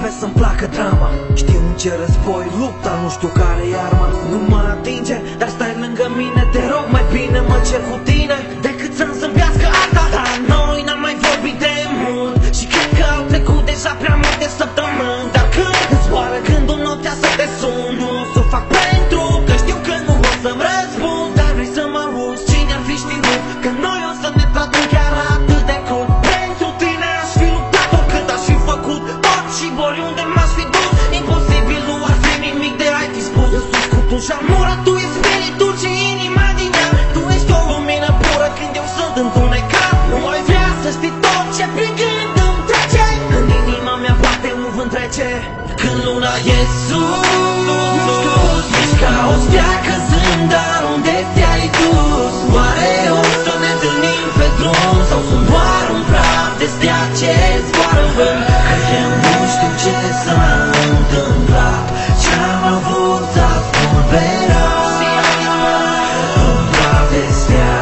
vezi să-mi placă drama. Știu în ce război lupta, nu știu care e arma. Nu mă atinge, dar stai lângă mine, te rog, mai bine mă cer cu tine decât să-mi zâmbească alta. Dar noi n-am mai vorbit de mult și cred că au trecut deja prea multe săptămâni. Dar când îți zboară gândul noaptea să te sun, nu o să fac pentru că știu că nu o să-mi răspund. Dar vrei să mă auzi, cine ar fi știut că noi o să ne tratăm chiar atât de crud. Pentru tine aș fi luptat oricât aș fi făcut, orice oriunde m-aș fi dus. Imposibil, nu ar fi nimic de ai fi spus. Eu sunt scutul și amura, tu ești spiritul și inima din ea. Tu ești o lumină pură când eu sunt întunecat. Nu mai vrea să știi tot ce prin gând îmi trece. În inima mea bate un vânt rece când luna e sus. Ești ca o stea căzând, dar unde te-ai dus? Oare o să ne întâlnim pe drum sau sunt doar un praf de stea ce zboară în vânt? Că eu nu știu ce s-a întâmplat, ce-am avut s-a spulberat în praf de stea.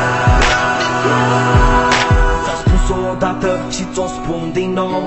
Ți-am spus-o odată și ți-o spun din nou,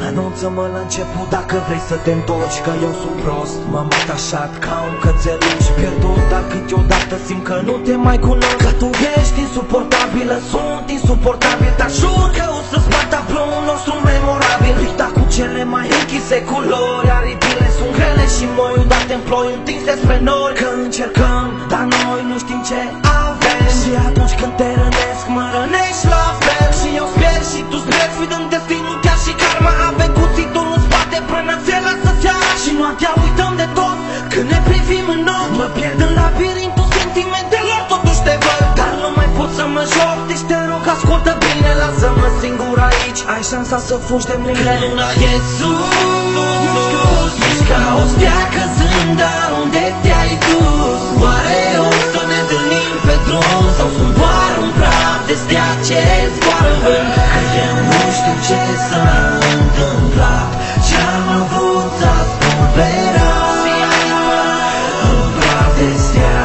anunță-mă la început dacă vrei să te întorci, că eu sunt prost. M-am atașat ca un cățeluș pierdut, dar câteodată simt că nu te mai cunosc. Că tu ești insuportabilă, sunt insuportabil, dar jur că o să-ți bat tabloul nostru memorabil. Picta cu cele mai închise culori, aripile sunt grele și moiudate în ploi întinse spre noi. Că încercăm, dar noi nu știm ce avem, și atunci când te rănesc, mă rănești la fel. Și eu sper și tu sper, fidând destinul chiar și karma. Avem cuțitul în spate până ți-e lasă-ți iar. Și noaptea uităm de tot când ne privim în ochi. Mă pierd în labirintul sentimentelor, totuși te văd, dar nu mai pot să mă joc. Deci te rog, ascultă bine, lasă-mă singur aici, ai șansa să fugi de mine. Când luna e sus, ești ca o stea căzând, dar unde te-ai dus? Oare o să ne întâlnim pe drum sau sunt doar un praf de stea ce zboară în vânt? Că eu nu știu ce s-a întâmplat, ce-am avut s-a spulberat în praf de stea.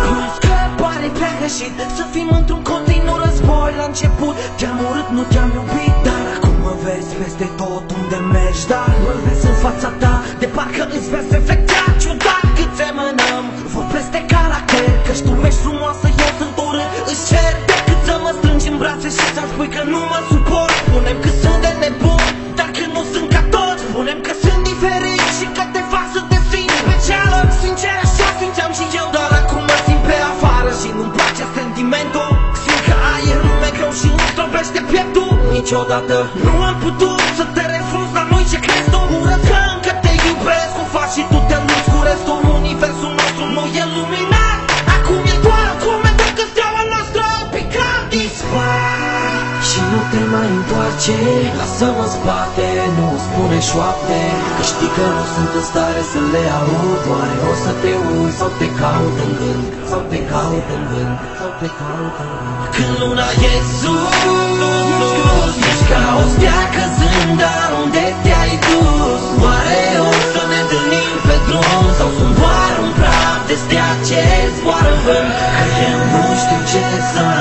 Plus că pare prea greșit să fim într-un continuu război la început. Te-am urât, nu te-am iubit, dar acum mă vezi peste tot unde mergi. Dar mă vezi în fața ta, de parcă îți vezi reflectat. Ciudat cât semănăm, vorbesc de caracter, căci tu ești frumoasă, eu sunt urât. Îți cer decât să mă strângi în brațe și să-mi spui că nu mă suport. Spunem că sunt de nebun, dar că nu sunt ca toți. Spunem că sunt diferit și că te fac să te simți specială. Sincer, așa simțeam și eu, dar acum mă simt pe afară și nu-mi place sentimentul. Simt că aerul e greu și îmi zdrobește pieptul. Niciodată nu am putut să te refuz, dar nu-i ce crezi tu. Urăsc că încă te iubesc, cum faci și tu te luți cu restul. Universul nostru nu e luminat, acum e doar o comentă că steaua noastră a picat. Dispar și nu te mai întoarce, lasă-mă în spate, nu spune șoapte, că știi că nu sunt în stare să le aud. Oare o să te uiți sau te caut în gând, sau te caut în gând, sau te caut în gând. Când luna e sus, ești ca o stea căzând, dar unde te-ai dus? Oare o să ne întâlnim pe drum sau sunt doar un praf de stea ce zboară în vânt? Că eu nu știu ce s-a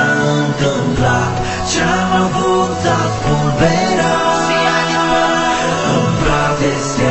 întâmplat, ce-am avut s-a spulberat în praf de stea.